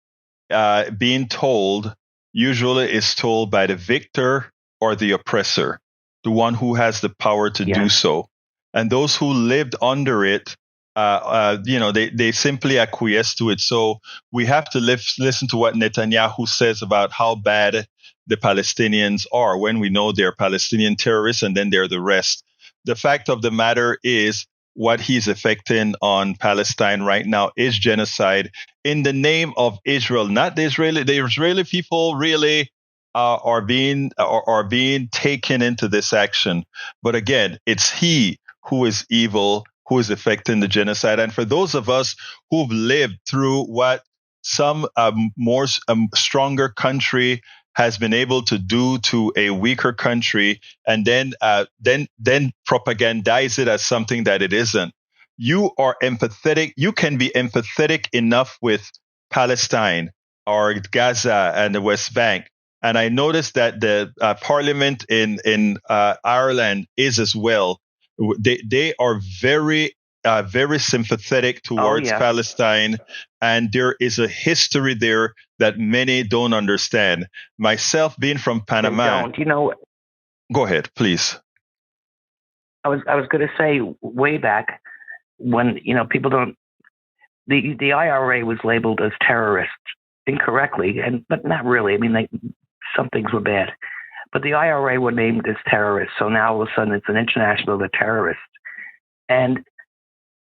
being told usually is told by the victor or the oppressor, the one who has the power to do so. And those who lived under it, they simply acquiesce to it. So we have to listen to what Netanyahu says about how bad the Palestinians are, when we know they're Palestinian terrorists and then they're the rest. The fact of the matter is, what he's effecting on Palestine right now is genocide in the name of Israel. Not the Israeli. The Israeli people really are being taken into this action. But again, it's he who is evil, who is effecting the genocide. And for those of us who've lived through what some more stronger country has been able to do to a weaker country, and then propagandize it as something that it isn't. You are empathetic. You can be empathetic enough with Palestine or Gaza and the West Bank. And I noticed that the parliament in Ireland is as well. They are very sympathetic towards Palestine, and there is a history there that many don't understand. Myself, being from Panama, go ahead, please. I was going to say, way back when people don't. The IRA was labeled as terrorists incorrectly, but not really. I mean, some things were bad, but the IRA were named as terrorists. So now all of a sudden it's an international, they're terrorists, and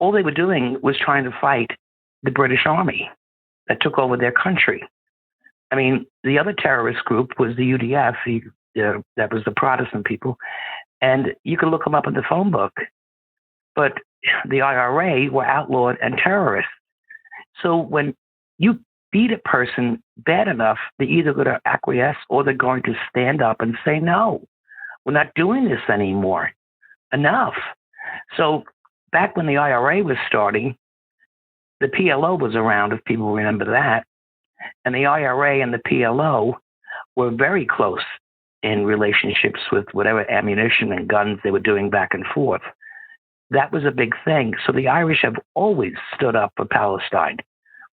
all they were doing was trying to fight the British Army that took over their country. I mean, the other terrorist group was the UDF, that was the Protestant people, and you can look them up in the phone book. But the IRA were outlawed and terrorists. So when you beat a person bad enough, they're either going to acquiesce or they're going to stand up and say, no, we're not doing this anymore. Enough. So back when the IRA was starting, the PLO was around, if people remember that. And the IRA and the PLO were very close in relationships with whatever ammunition and guns they were doing back and forth. That was a big thing. So the Irish have always stood up for Palestine.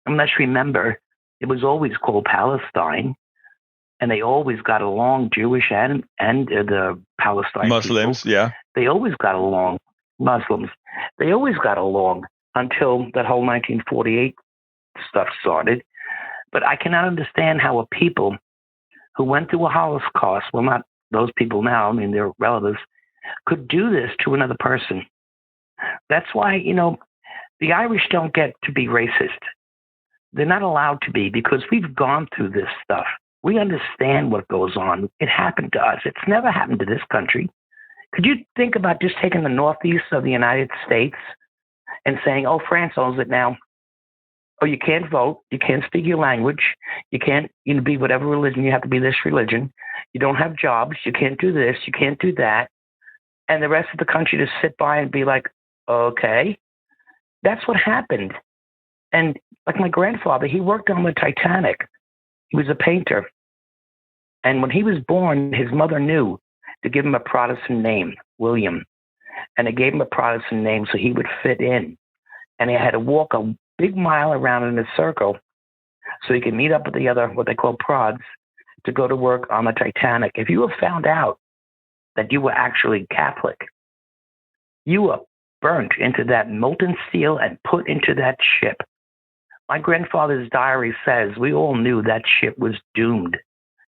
Unless you remember, it was always called Palestine, and they always got along, Jewish and the Palestine Muslims, people. Yeah. They always got along. Muslims. They always got along until that whole 1948 stuff started. But I cannot understand how a people who went through a Holocaust, well, not those people now, I mean, their relatives, could do this to another person. That's why, the Irish don't get to be racist. They're not allowed to be, because we've gone through this stuff. We understand what goes on. It happened to us. It's never happened to this country. Could you think about just taking the northeast of the United States and saying, oh, France owns it now. Oh, you can't vote. You can't speak your language. You can't be whatever religion. You have to be this religion. You don't have jobs. You can't do this. You can't do that. And the rest of the country just sit by and be like, okay. That's what happened. And like my grandfather, he worked on the Titanic. He was a painter. And when he was born, his mother knew to give him a Protestant name, William. And they gave him a Protestant name so he would fit in. And he had to walk a big mile around in a circle so he could meet up with the other, what they call prods, to go to work on the Titanic. If you have found out that you were actually Catholic, you were burnt into that molten steel and put into that ship. My grandfather's diary says we all knew that ship was doomed.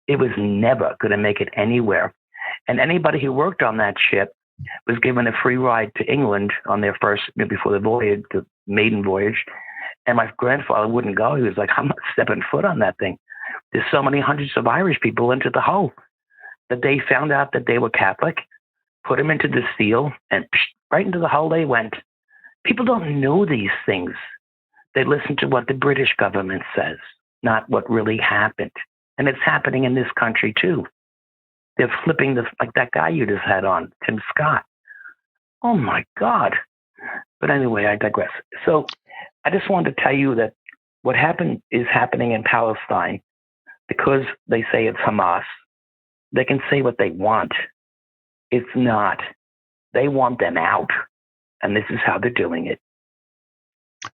It was never going to make it anywhere. And anybody who worked on that ship was given a free ride to England on their first, before the voyage, the maiden voyage. And my grandfather wouldn't go. He was like, I'm not stepping foot on that thing. There's so many hundreds of Irish people into the hull that they found out that they were Catholic, put them into the steel, and right into the hull they went. People don't know these things. They listen to what the British government says. not what really happened. And it's happening in this country too. They're flipping like that guy you just had on, Tim Scott. Oh my God. But anyway, I digress. So I just wanted to tell you that what happened is happening in Palestine because they say it's Hamas. They can say what they want. It's not. They want them out. And this is how they're doing it.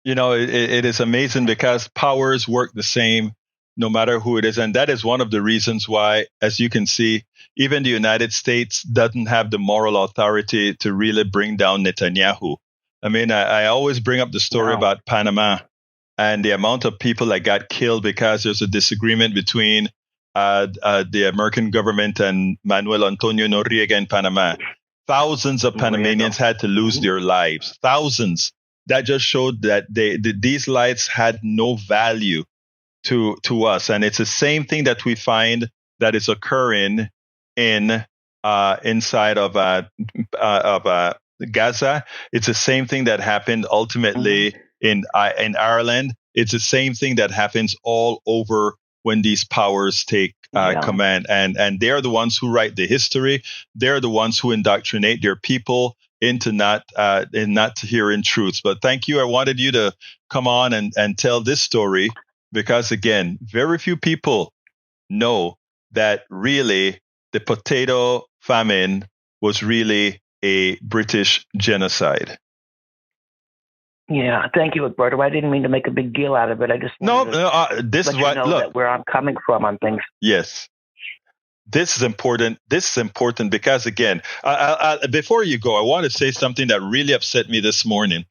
You know, it is amazing because powers work the same no matter who it is. And that is one of the reasons why, as you can see, even the United States doesn't have the moral authority to really bring down Netanyahu. I mean, I always bring up the story about Panama and the amount of people that got killed because there's a disagreement between the American government and Manuel Antonio Noriega in Panama. Thousands of Panamanians had to lose their lives. Thousands. That just showed that these lives had no value to us. And it's the same thing that we find that is occurring in inside of Gaza. It's the same thing that happened ultimately in Ireland. It's the same thing that happens all over when these powers take command. And they're the ones who write the history. They're the ones who indoctrinate their people into not hearing truths. But thank you. I wanted you to come on and tell this story because, again, very few people know that really the potato famine was really a British genocide. Yeah, thank you, Egberto. I didn't mean to make a big deal out of it. I just this is what look where I'm coming from on things. Yes, this is important. This is important because, again, before you go, I want to say something that really upset me this morning.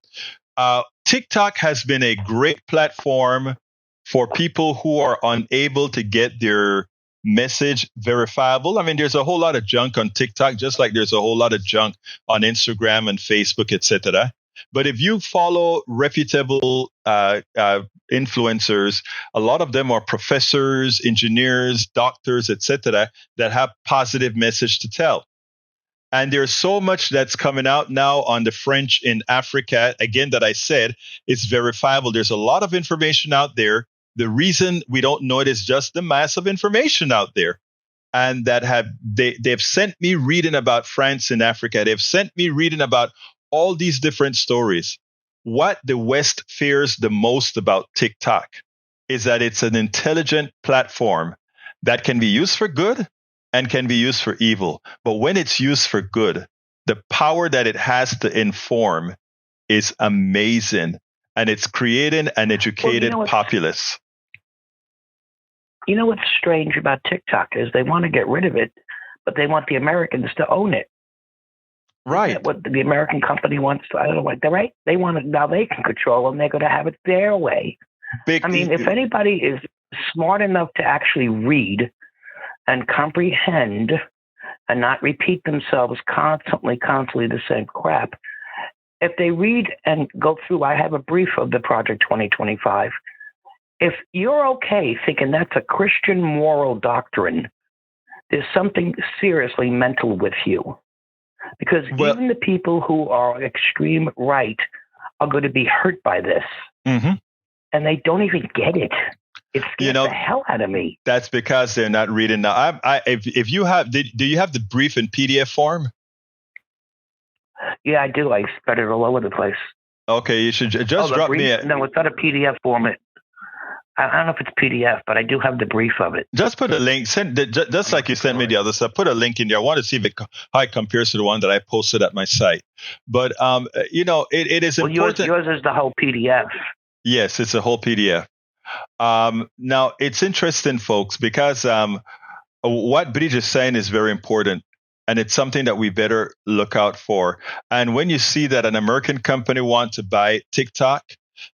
TikTok has been a great platform for people who are unable to get their message verifiable. I mean, there's a whole lot of junk on TikTok, just like there's a whole lot of junk on Instagram and Facebook, etc. But if you follow reputable influencers, a lot of them are professors, engineers, doctors, etc., that have positive message to tell. And there's so much that's coming out now on the French in Africa. Again, that I said, it's verifiable. There's a lot of information out there. The reason we don't know it is just the mass of information out there. And that they've sent me reading about France in Africa. They've sent me reading about all these different stories. What the West fears the most about TikTok is that it's an intelligent platform that can be used for good and can be used for evil. But when it's used for good, the power that it has to inform is amazing. And it's creating an educated populace. You know what's strange about TikTok is they want to get rid of it, but they want the Americans to own it. Right. What the American company wants to, I don't know what they're right. They want it now. They can control them. They're going to have it their way. I mean, if anybody is smart enough to actually read and comprehend and not repeat themselves constantly the same crap, if they read and go through, I have a brief of the Project 2025. If you're okay thinking that's a Christian moral doctrine, there's something seriously mental with you. Because even the people who are extreme right are going to be hurt by this. Mm-hmm. And they don't even get it. It scares the hell out of me. That's because they're not reading. Now, if you have, do you have the brief in PDF form? Yeah, I do. I spread it all over the place. Okay, you should just drop me a... No, it's not a PDF format. I don't know if it's PDF, but I do have the brief of it. Just put a link. Just like you sent me the other stuff. Put a link in there. I want to see how it compares to the one that I posted at my site. But it is important. Yours is the whole PDF. Yes, it's a whole PDF. Now it's interesting, folks, because what Bridge is saying is very important, and it's something that we better look out for. And when you see that an American company wants to buy TikTok,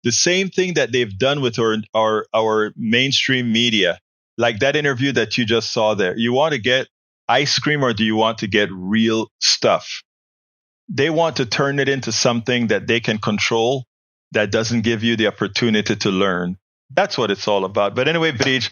the same thing that they've done with our mainstream media, like that interview that you just saw there. You want to get ice cream or do you want to get real stuff? They want to turn it into something that they can control that doesn't give you the opportunity to learn. That's what it's all about. But anyway, Bridge,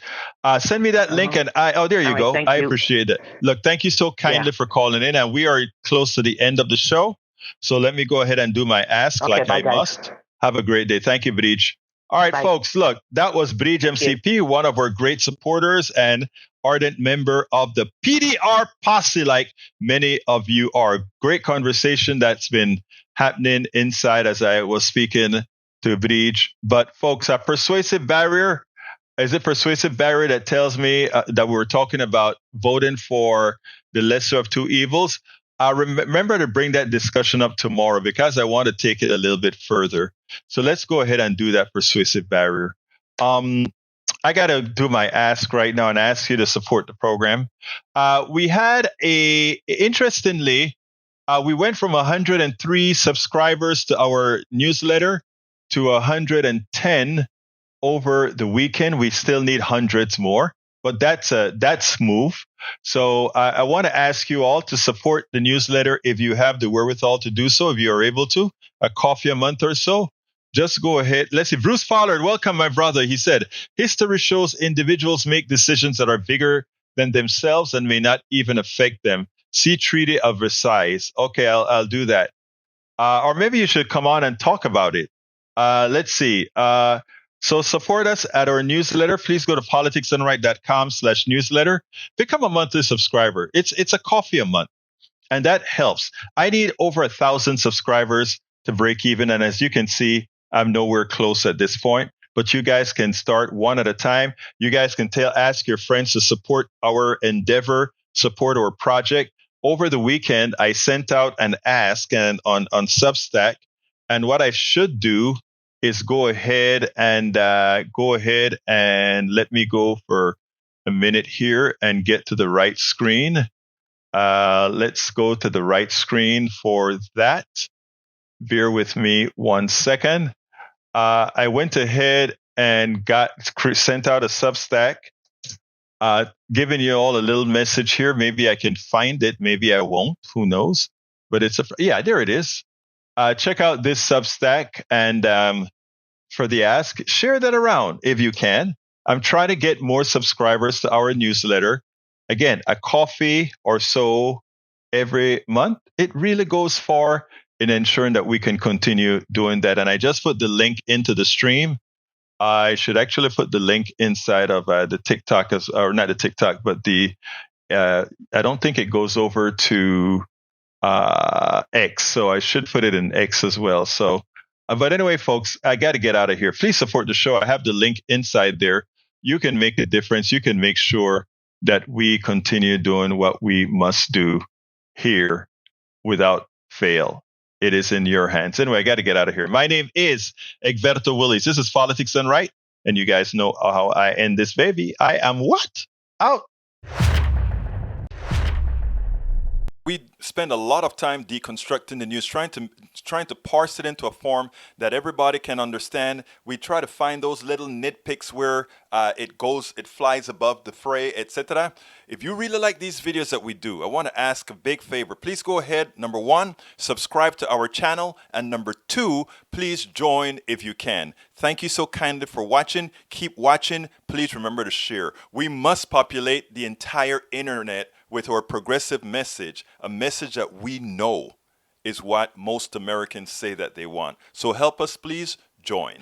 send me that link and there you go. I appreciate it. Look, thank you so kindly for calling in, and we are close to the end of the show. So let me go ahead and do my ask I must. Have a great day. Thank you, Bridge. All right, Bye. folks, look, that was Bridge MCP, one of our great supporters and ardent member of the PDR posse, like many of you are. Great conversation that's been happening inside as I was speaking to Bridge. But folks, a persuasive barrier, is it persuasive barrier that tells me that we were talking about voting for the lesser of two evils? Remember to bring that discussion up tomorrow because I want to take it a little bit further. So let's go ahead and do that persuasive barrier. I got to do my ask right now and ask you to support the program. We had interestingly, we went from 103 subscribers to our newsletter to 110 over the weekend. We still need hundreds more, but that's move. So I want to ask you all to support the newsletter if you have the wherewithal to do so, if you are able to, a coffee a month or so. Just go ahead. Let's see. Bruce Pollard, welcome, my brother. He said, history shows individuals make decisions that are bigger than themselves and may not even affect them. See Treaty of Versailles. Okay, I'll do that. Or maybe you should come on and talk about it. Let's see. So support us at our newsletter. Please go to politicsandright.com/newsletter. Become a monthly subscriber. It's a coffee a month, and that helps. I need over 1,000 subscribers to break even, and as you can see, I'm nowhere close at this point. But you guys can start one at a time. You guys can ask your friends to support our endeavor, support our project. Over the weekend, I sent out an ask on Substack, and what I should do is go ahead and let me go for a minute here and get to the right screen. Let's go to the right screen for that. Bear with me 1 second. I went ahead and sent out a Substack, giving you all a little message here. Maybe I can find it. Maybe I won't. Who knows? But there it is. Check out this Substack and for the ask, share that around if you can. I'm trying to get more subscribers to our newsletter. Again, a coffee or so every month. It really goes far in ensuring that we can continue doing that. And I just put the link into the stream. I should actually put the link inside of the TikTok, or not the TikTok, but I don't think it goes over to X. So I should put it in X as well. So, but anyway, folks, I got to get out of here. Please support the show. I have the link inside there. You can make a difference. You can make sure that we continue doing what we must do here without fail. It is in your hands. Anyway, I got to get out of here. My name is Egberto Willies. This is Politics Done Right. And you guys know how I end this baby. I am what? Out. We spend a lot of time deconstructing the news, trying to parse it into a form that everybody can understand. We try to find those little nitpicks where it flies above the fray, etc. If you really like these videos that we do, I want to ask a big favor. Please go ahead. Number 1, subscribe to our channel. And number 2, please join if you can. Thank you so kindly for watching. Keep watching. Please remember to share. We must populate the entire internet with our progressive message, a message that we know is what most Americans say that they want. So help us, please join.